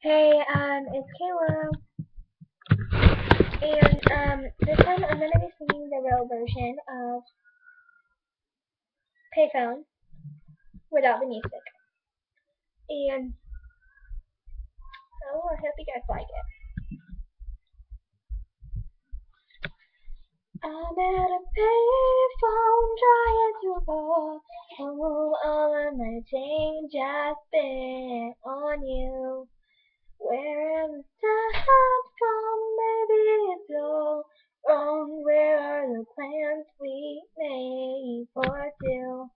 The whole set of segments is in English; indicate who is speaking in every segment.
Speaker 1: Hey, it's Kayla, and this time I'm gonna be singing the real version of Payphone without the music, and I hope you guys like it. I'm at a payphone trying to call home. All of my change I spent on you. Where the time's gone, maybe it's all wrong. Where are the plans we made for two?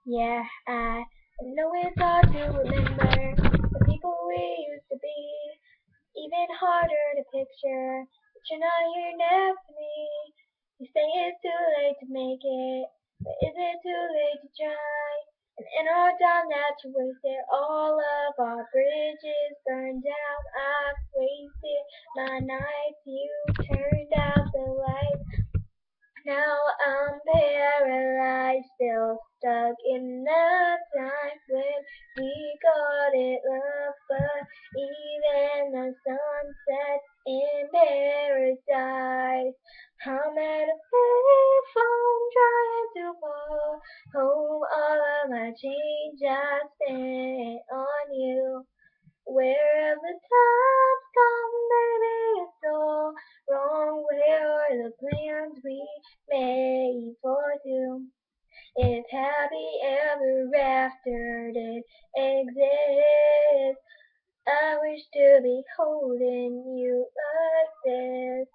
Speaker 1: Yeah, I know it's hard to remember the people we used to be, even harder to picture, but you're not here next to me. You say it's too late to make it, but is it too late to try? And in our time that you wasted, all of our bridges burned down. I've wasted my nights, you turned out the lights. Now I'm paralyzed, still stuck in the time when we called it love, but even the sun sets in paradise. I'm at a payphone trying to call home. All of my change I spent on you. Where have the times gone, baby? It's all wrong. Where are the plans we made for two? If happy ever after did exist, I wish to be holding you like this.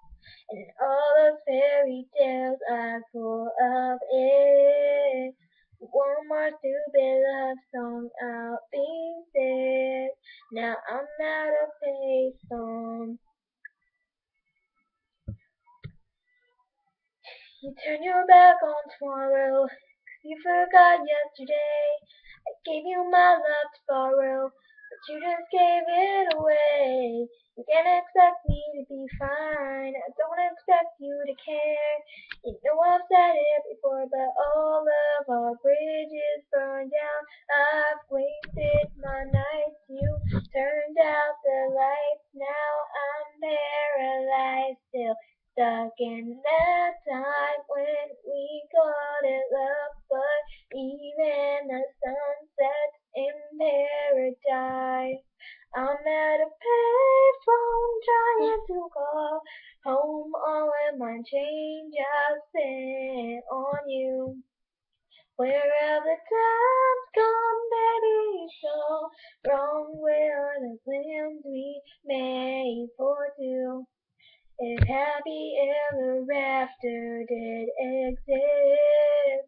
Speaker 1: And all those fairy tales are full of it. One more stupid love song out being said. Now I'm out of payphone. You turn your back on tomorrow, 'cause you forgot yesterday. I gave you my love to borrow, but you just gave it away. You can't expect me to be fine, I don't expect you to care. You know I've said it before, but all of our bridges burned down. I've wasted my nights, you turned out the lights. Now I'm paralyzed, still stuck in that time when we called it love, but even the sun sets in paradise. I'm at a payphone trying to call home. All of my change I spent on you. Where have the times gone, baby? So wrong. Where are the plans we made for two? If happy ever after did exist,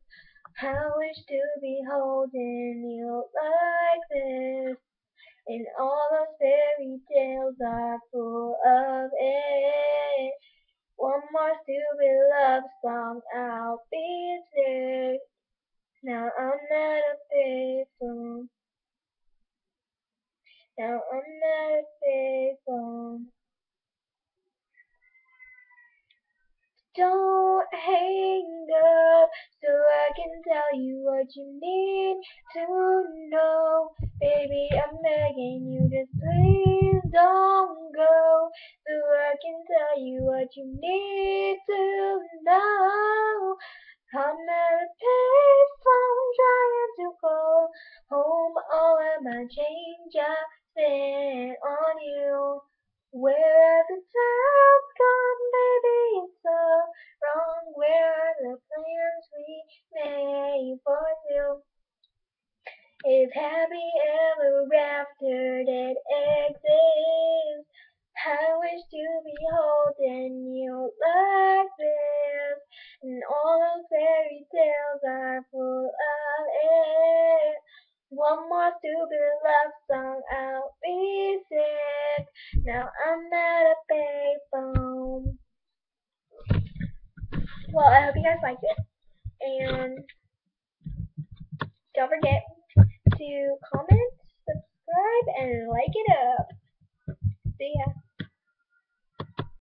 Speaker 1: I wish to be holding you like this. And all those fairy tales are full of it. One more stupid love song, I'll be sick. Now I'm not a payphone. Now I'm not a payphone. Don't hang up so I can tell you what you need to know. Baby, I'm begging you, just please don't go so I can tell you what you need to know. I'm at a payphone trying to call home. All of my change I spent on you. Where have the times gone, baby? It's so wrong. Where are the plans we made for two? If happy ever after did exist, I wish to be holding you like this. And all those fairy tales are full of it. One more stupid love song, I'll be sick. Now I'm at a payphone. Well, I hope you guys liked it. And don't forget to comment, subscribe, and like it up. See ya.